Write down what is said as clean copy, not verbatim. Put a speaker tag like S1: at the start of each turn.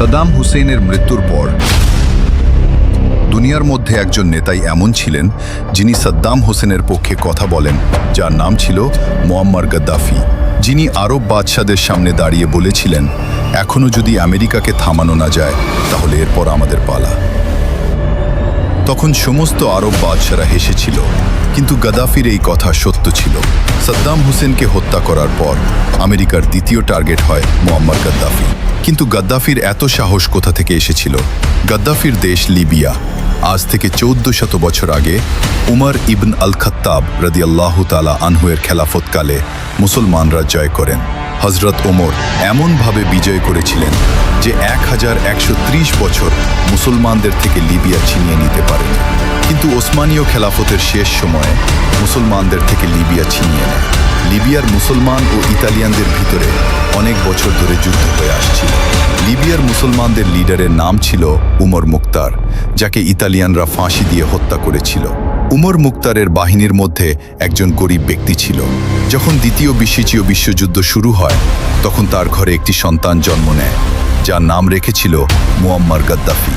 S1: সাদ্দাম হুসেনের মৃত্যুর পর দুনিয়ার মধ্যে একজন নেতাই এমন ছিলেন যিনি সাদ্দাম হোসেনের পক্ষে কথা বলেন, যার নাম ছিল মুয়াম্মার গাদ্দাফি, যিনি আরব বাদশাদের সামনে দাঁড়িয়ে বলেছিলেন, এখনও যদি আমেরিকাকে থামানো না যায় তাহলে এরপর আমাদের পালা। তখন সমস্ত আরব বাদশারা হেসেছিল, কিন্তু গাদ্দাফির এই কথা সত্য ছিল। সাদ্দাম হোসেনকে হত্যা করার পর আমেরিকার দ্বিতীয় টার্গেট হয় মুয়াম্মার গাদ্দাফি। কিন্তু গাদ্দাফির এত সাহস কোথা থেকে এসেছিল? গাদ্দাফির দেশ লিবিয়া। আজ থেকে 1400 বছর আগে উমর ইবন আল খাত্তাব রাদিয়াল্লাহু তাআলা আনহুয়ের খেলাফতকালে মুসলমানরা জয় করেন। হযরত ওমর এমনভাবে বিজয় করেছিলেন যে 1130 বছর মুসলমানদের থেকে লিবিয়া ছিনিয়ে নিতে পারেন। কিন্তু ওসমানীয় খেলাফতের শেষ সময়ে মুসলমানদের থেকে লিবিয়া ছিনিয়ে নেয়। লিবিয়ার মুসলমান ও ইতালিয়ানদের ভিতরে অনেক বছর ধরে যুদ্ধ হয়ে আসছিল। লিবিয়ার মুসলমানদের লিডারের নাম ছিল উমর মুক্তার, যাকে ইতালিয়ানরা ফাঁসি দিয়ে হত্যা করেছিল। উমর মুক্তারের বাহিনীর মধ্যে একজন গরিব ব্যক্তি ছিল। যখন দ্বিতীয় বিশ্বযুদ্ধ শুরু হয়, তখন তার ঘরে একটি সন্তান জন্ম নেয়, যার নাম রেখেছিল মুয়াম্মার গাদ্দাফি।